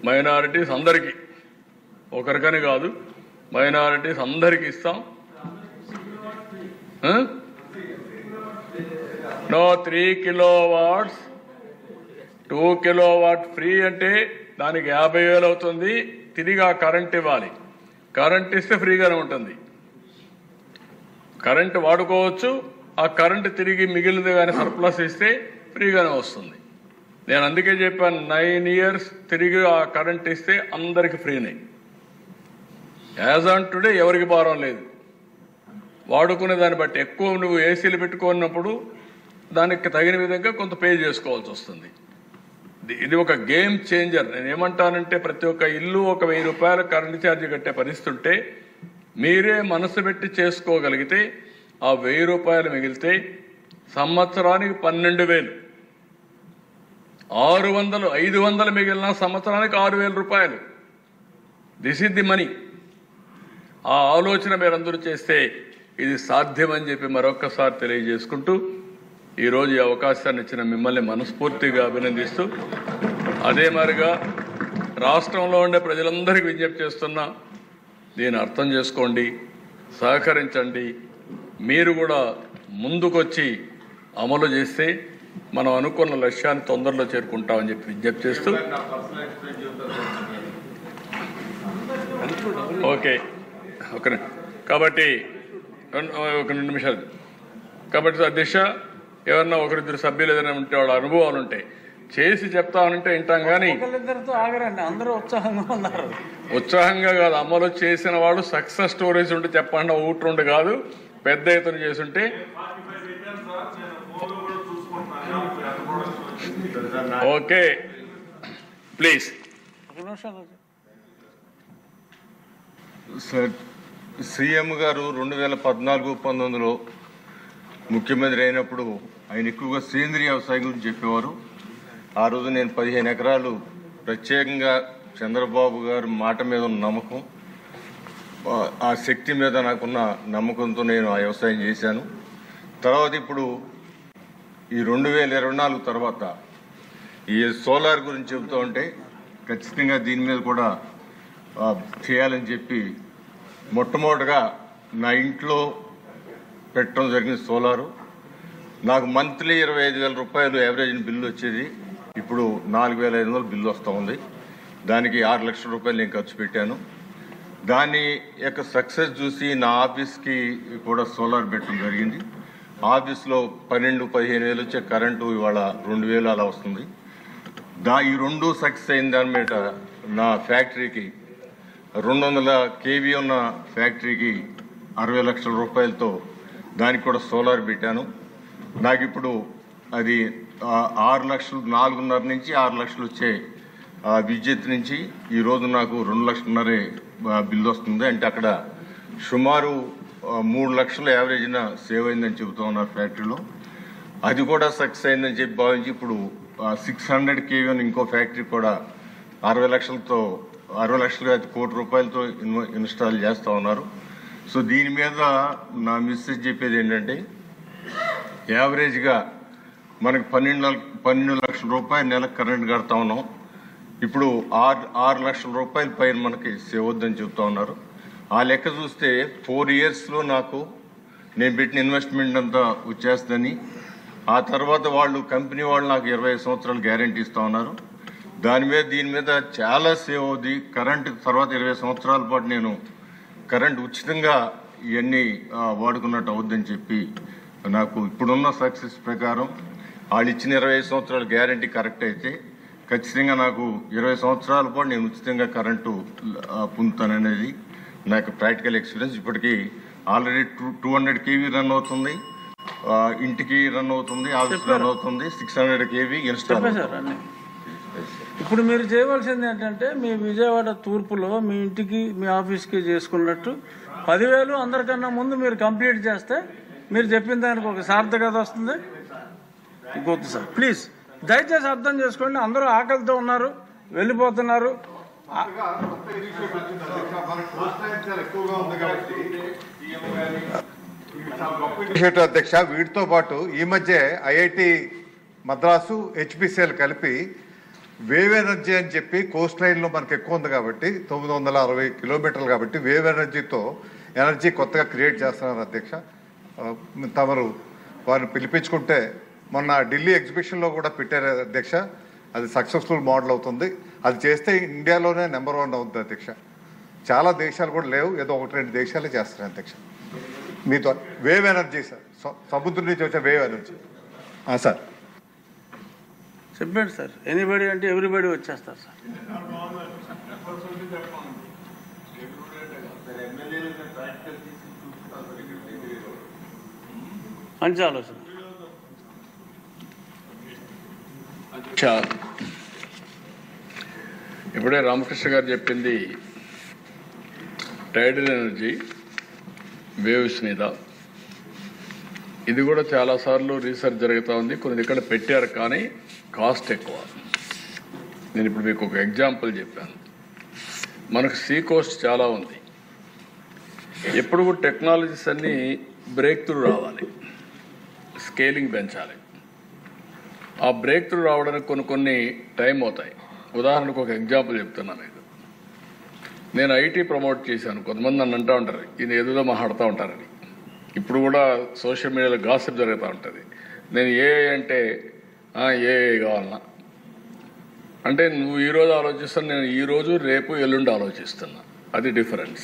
Minorities అందరికీ, ఒకరికని కాదు, minorities అందరికీ ఇస్తాం. నో 3 కిలోవాట్స్ 2 కిలోవాట్ ఫ్రీ అంటే దానికి 50,000 అవుతుంది. తిరిగి ఆ కరెంట్ ఇవ్వాలి. కరెంట్ ఇస్తే ఫ్రీగానే ఉంటుంది. కరెంట్ వాడుకోవచ్చు. ఆ కరెంట్ తిరిగి మిగిలింది కానీ సర్ప్లస్ ఇస్తే ఫ్రీగానే వస్తుంది. నేను అందుకే చెప్పాను 9 ఇయర్స్ తిరిగి ఆ కరెంట్ ఇస్తే అందరికి ఫ్రీనే. యాజ్ ఆన్ టుడే ఎవరికి భారం లేదు. వాడుకునే దాన్ని బట్టి ఎక్కువ నువ్వు ఏసీలు పెట్టుకున్నప్పుడు దానికి తగిన విధంగా కొంత పే చేసుకోవాల్సి వస్తుంది. ఇది ఒక గేమ్ చేంజర్. నేను ఏమంటానంటే ప్రతి ఒక్క ఇల్లు ఒక 1000 రూపాయలు కరెంటు ఛార్జీ కట్టే పరిస్థితి ఉంటే మీరే మనసు పెట్టి చేసుకోగలిగితే ఆ 1000 రూపాయలు మిగిలితే సంవత్సరానికి 12,000, 600, 500 మిగిలిన సంవత్సరానికి 6,000 రూపాయలు. This is the money. ఆ ఆలోచన మీరందరూ చేస్తే ఇది సాధ్యమని చెప్పి మరొక్కసారి తెలియజేసుకుంటూ ఈరోజు ఈ అవకాశాన్ని ఇచ్చిన మిమ్మల్ని మనస్ఫూర్తిగా అభినందిస్తూ, అదే మరిగా రాష్ట్రంలో ఉండే ప్రజలందరికీ విజ్ఞప్తి చేస్తున్నా, దీన్ని అర్థం చేసుకోండి, సహకరించండి. మీరు కూడా ముందుకొచ్చి అమలు చేస్తే మనం అనుకున్న లక్ష్యాన్ని తొందరలో చేరుకుంటామని చెప్పి విజ్ఞప్తి చేస్తూ, ఓకే కాబట్టి ఒక 2 నిమిషాలు. కాబట్టి అధ్యక్ష, ఎవరన్నా ఒకరిద్దరు సభ్యులు ఏదైనా ఉంటే వాళ్ళ అనుభవాలు ఉంటాయి చేసి చెప్తామంటే వింటాం. కానీ అందరూ ఉత్సాహంగా ఉన్నారు. ఉత్సాహంగా కాదు, అమలు చేసిన వాళ్ళు సక్సెస్ స్టోరీస్ ఉంటే చెప్పండి. 1-2 కాదు, పెద్ద ఎత్తున చేసుంటే. Okay please. సార్, సీఎం గారు 2014-19లో ముఖ్యమంత్రి అయినప్పుడు ఆయన ఎక్కువగా సేంద్రీయ వ్యవసాయం గురించి చెప్పేవారు. ఆ రోజు నేను 15 ఎకరాలు ప్రత్యేకంగా చంద్రబాబు గారి మాట మీద ఉన్న నమ్మకం, ఆ శక్తి మీద నాకున్న నమ్మకంతో నేను ఆ వ్యవసాయం చేశాను. తర్వాత ఇప్పుడు ఈ 2024 తర్వాత ఈ సోలార్ గురించి చెబుతూ ఉంటే ఖచ్చితంగా దీని మీద కూడా చేయాలని చెప్పి మొట్టమొదటిగా నా ఇంట్లో పెట్టడం జరిగింది సోలారు. నాకు మంత్లీ 25,000 రూపాయలు యావరేజ్ బిల్లు వచ్చేది. ఇప్పుడు 4,500 బిల్లు వస్తూ ఉంది. దానికి 6 లక్షల రూపాయలు నేను ఖర్చు పెట్టాను. దాని యొక్క సక్సెస్ చూసి నా ఆఫీస్కి కూడా సోలార్ పెట్టడం జరిగింది. ఆఫీస్లో 12-15 వేలు వచ్చే కరెంటు ఇవాళ 2,000 అలా వస్తుంది. ఈ 2 సక్సెస్ అయిన దాని మీద నా ఫ్యాక్టరీకి 200 కేవీ ఉన్న ఫ్యాక్టరీకి 60 లక్షల రూపాయలతో దానికి కూడా సోలార్ పెట్టాను. నాకు ఇప్పుడు అది 6 లక్షలు, 4.5 నుంచి 6 లక్షలు వచ్చే విద్యుత్ నుంచి ఈరోజు నాకు 2,500,000 బిల్లు వస్తుంది. అంటే అక్కడ సుమారు 3 లక్షల యావరేజ్న సేవ్ అయిందని చెబుతూ ఉన్నారు ఫ్యాక్టరీలో. అది కూడా సక్సెస్ అయిందని చెప్పి భావించి ఇప్పుడు 600 కేవీ ఉన్న ఇంకో ఫ్యాక్టరీ కూడా 60 లక్షలతో 60 లక్షలు 1 కోటి రూపాయలతో ఇన్స్టాల్ చేస్తూ ఉన్నారు. సో దీని మీద నా మెసేజ్ చెప్పేది ఏంటంటే, యావరేజ్గా మనకు 12 లక్షల రూపాయలు నెలకు కరెంట్ కడతా ఉన్నాం. ఇప్పుడు 6 లక్షల రూపాయల పైన మనకి సేవ్ అవుద్దని చెప్తా ఉన్నారు. ఆ లెక్క చూస్తే 4 ఇయర్స్లో నాకు నేను పెట్టిన ఇన్వెస్ట్మెంట్ అంతా వచ్చేస్తుందని, ఆ తర్వాత కంపెనీ వాళ్ళు నాకు 25 సంవత్సరాలు గ్యారంటీ ఇస్తూ ఉన్నారు. దీని మీద చాలా సేవ్ అవుద్ది. కరెంట్ తర్వాత 20 సంవత్సరాల పాటు నేను కరెంట్ ఉచితంగా ఇవన్నీ వాడుకున్నట్టు అవుద్దని చెప్పి నాకు ఇప్పుడున్న సక్సెస్ ప్రకారం వాళ్ళు ఇచ్చిన 25 సంవత్సరాల గ్యారంటీ కరెక్ట్ అయితే ఖచ్చితంగా నాకు 20 సంవత్సరాల పాటు నేను ఉచితంగా కరెంటు పొందుతాననేది నాకు ప్రాక్టికల్ ఎక్స్పీరియన్స్. ఇప్పటికీ ఆల్రెడీ 200 కేవీ రన్ అవుతుంది, ఇంటికి రన్ అవుతుంది, ఆఫీస్ రన్ అవుతుంది, 600 కేవీ ఇన్స్టాల్. ఇప్పుడు మీరు చేయవలసింది ఏంటంటే, మీ విజయవాడ తూర్పులో మీ ఇంటికి మీ ఆఫీస్కి చేసుకున్నట్టు 10,000 అందరికన్నా ముందు మీరు కంప్లీట్ చేస్తే మీరు చెప్పిన దానికి ఒక సార్థకత వస్తుంది. ఇంకొద్దు సార్, ప్లీజ్ దయచేసి అర్థం చేసుకోండి. అందరూ ఆకలితో ఉన్నారు, వెళ్ళిపోతున్నారు. అధ్యక్ష, వీటితో పాటు ఈ మధ్య ఐఐటి మద్రాసు, హెచ్పిసిఎల్ కలిపి వేవ్ ఎనర్జీ అని చెప్పి కోస్ట్ లైన్లో మనకు ఎక్కువ ఉంది కాబట్టి 960 కిలోమీటర్లు కాబట్టి వేవ్ ఎనర్జీతో ఎనర్జీ కొత్తగా క్రియేట్ చేస్తున్నారు అధ్యక్ష. తమరు వారిని పిలిపించుకుంటే మొన్న ఢిల్లీ ఎగ్జిబిషన్లో కూడా పెట్టారు అధ్యక్ష. అది సక్సెస్ఫుల్ మోడల్ అవుతుంది. అది చేస్తే ఇండియాలోనే నెంబర్ 1 అవుతుంది అధ్యక్ష. చాలా దేశాలు కూడా లేవు, ఏదో 1-2 దేశాలే చేస్తున్నాయి అధ్యక్ష. మీతో వేవ్ ఎనర్జీ సార్, సముద్రం నుంచి వచ్చే వేవ్ ఎనర్జీ సార్. చెప్పండి సార్. ఎనీబడి అంటే ఎవ్రీబడి వచ్చేస్తారు సార్. మంచి ఆలోచన. ఇప్పుడే రామకృష్ణ గారు చెప్పింది టైడల్ ఎనర్జీ వేవ్స్ మీద. ఇది కూడా చాలాసార్లు రీసెర్చ్ జరుగుతూ ఉంది. కొన్ని ఇక్కడ పెట్టారు కానీ కాస్ట్ ఎక్కువ. నేను ఇప్పుడు మీకు ఒక ఎగ్జాంపుల్ చెప్పాను. మనకు సీ కోస్ట్ చాలా ఉంది. ఎప్పుడు కూడా టెక్నాలజీస్ అన్నీ బ్రేక్ త్రూ రావాలి, స్కేలింగ్ పెంచాలి. ఆ బ్రేక్ త్రూ రావడానికి కొన్ని టైం అవుతాయి. ఉదాహరణకు ఒక ఎగ్జాంపుల్ చెప్తున్నాను మీకు. నేను ఐటీ ప్రమోట్ చేశాను. కొంతమంది నన్ను అంటూ ఉంటారు, ఇది ఏదో మాట్లాడుతూ ఉంటారని. ఇప్పుడు కూడా సోషల్ మీడియాలో గాసిప్ జరుగుతూ ఉంటుంది. నేను ఏఐ అంటే ఏఐ కావాలన్నా అంటే నువ్వు ఈరోజు ఆలోచిస్తాను, నేను ఈరోజు రేపు ఎల్లుండి ఆలోచిస్తున్నా. అది డిఫరెన్స్.